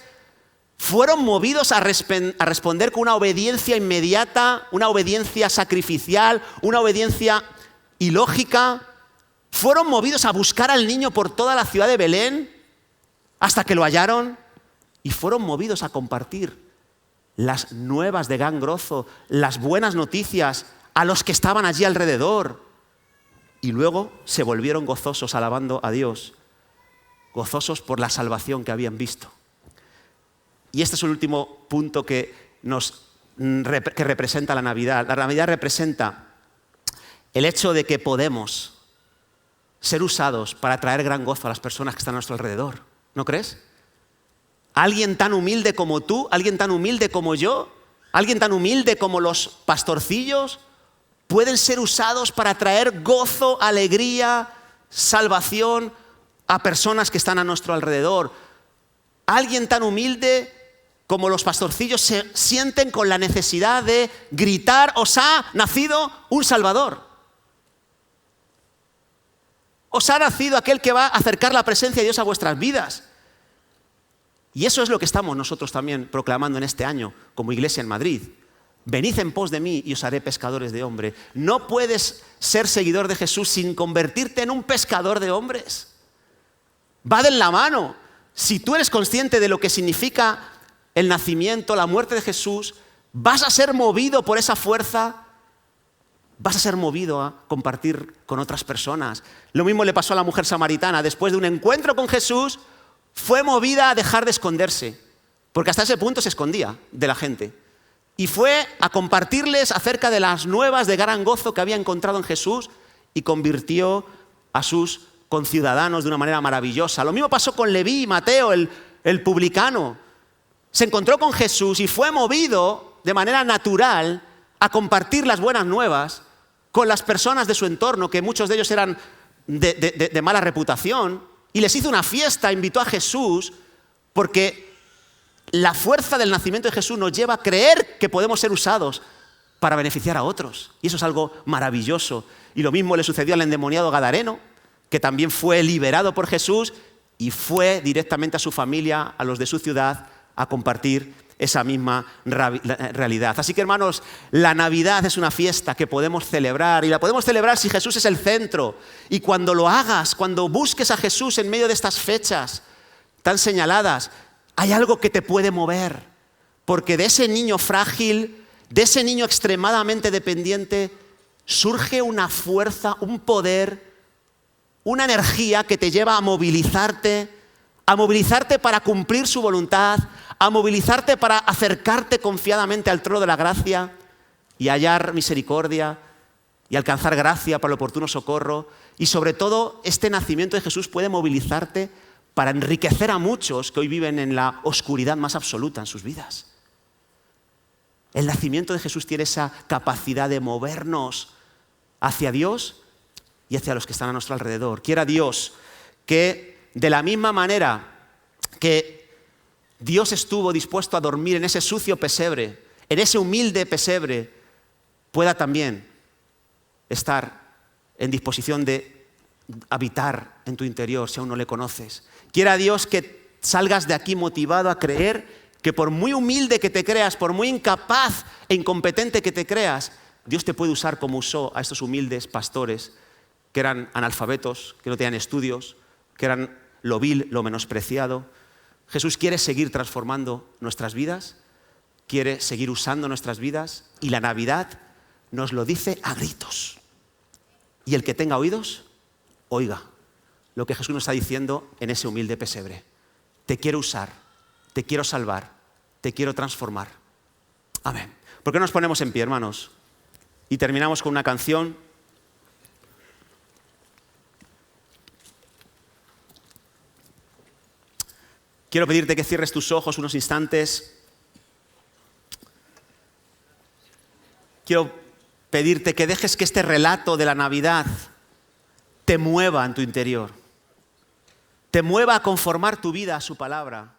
Fueron movidos a responder con una obediencia inmediata, una obediencia sacrificial, una obediencia ilógica. Fueron movidos a buscar al niño por toda la ciudad de Belén hasta que lo hallaron, y fueron movidos a compartir las nuevas de gran gozo, las buenas noticias a los que estaban allí alrededor. Y luego se volvieron gozosos alabando a Dios, gozosos por la salvación que habían visto. Y este es el último punto que representa la Navidad. La Navidad representa el hecho de que podemos ser usados para traer gran gozo a las personas que están a nuestro alrededor. ¿No crees? Alguien tan humilde como tú, alguien tan humilde como yo, alguien tan humilde como los pastorcillos, pueden ser usados para traer gozo, alegría, salvación a personas que están a nuestro alrededor. Alguien tan humilde como los pastorcillos se sienten con la necesidad de gritar: os ha nacido un Salvador. Os ha nacido aquel que va a acercar la presencia de Dios a vuestras vidas. Y eso es lo que estamos nosotros también proclamando en este año como iglesia en Madrid. Venid en pos de mí y os haré pescadores de hombres. No puedes ser seguidor de Jesús sin convertirte en un pescador de hombres. Va de la mano. Si tú eres consciente de lo que significa el nacimiento, la muerte de Jesús, vas a ser movido por esa fuerza, vas a ser movido a compartir con otras personas. Lo mismo le pasó a la mujer samaritana. Después de un encuentro con Jesús, fue movida a dejar de esconderse, porque hasta ese punto se escondía de la gente. Y fue a compartirles acerca de las nuevas de gran gozo que había encontrado en Jesús, y convirtió a sus conciudadanos de una manera maravillosa. Lo mismo pasó con Leví y Mateo, el publicano. Se encontró con Jesús y fue movido de manera natural a compartir las buenas nuevas con las personas de su entorno, que muchos de ellos eran de mala reputación, y les hizo una fiesta, invitó a Jesús, porque la fuerza del nacimiento de Jesús nos lleva a creer que podemos ser usados para beneficiar a otros. Y eso es algo maravilloso. Y lo mismo le sucedió al endemoniado gadareno, que también fue liberado por Jesús y fue directamente a su familia, a los de su ciudad, a compartir esa misma realidad. Así que, hermanos, la Navidad es una fiesta que podemos celebrar, y la podemos celebrar si Jesús es el centro. Y cuando lo hagas, cuando busques a Jesús en medio de estas fechas tan señaladas, hay algo que te puede mover, porque de ese niño frágil, de ese niño extremadamente dependiente, surge una fuerza, un poder, una energía que te lleva a movilizarte para cumplir su voluntad, a movilizarte para acercarte confiadamente al trono de la gracia y hallar misericordia y alcanzar gracia para el oportuno socorro. Y sobre todo, este nacimiento de Jesús puede movilizarte para enriquecer a muchos que hoy viven en la oscuridad más absoluta en sus vidas. El nacimiento de Jesús tiene esa capacidad de movernos hacia Dios y hacia los que están a nuestro alrededor. Quiera Dios que de la misma manera que Dios estuvo dispuesto a dormir en ese sucio pesebre, en ese humilde pesebre, pueda también estar en disposición de habitar en tu interior si aún no le conoces. Quiera Dios que salgas de aquí motivado a creer que por muy humilde que te creas, por muy incapaz e incompetente que te creas, Dios te puede usar como usó a estos humildes pastores que eran analfabetos, que no tenían estudios, que eran lo vil, lo menospreciado. Jesús quiere seguir transformando nuestras vidas, quiere seguir usando nuestras vidas, y la Navidad nos lo dice a gritos. Y el que tenga oídos, oiga lo que Jesús nos está diciendo en ese humilde pesebre. Te quiero usar, te quiero salvar, te quiero transformar. Amén. ¿Por qué nos ponemos en pie, hermanos? Y terminamos con una canción. Quiero pedirte que cierres tus ojos unos instantes. Quiero pedirte que dejes que este relato de la Navidad te mueva en tu interior. Te mueva a conformar tu vida a su palabra.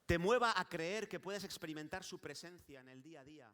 Te mueva a creer que puedes experimentar su presencia en el día a día.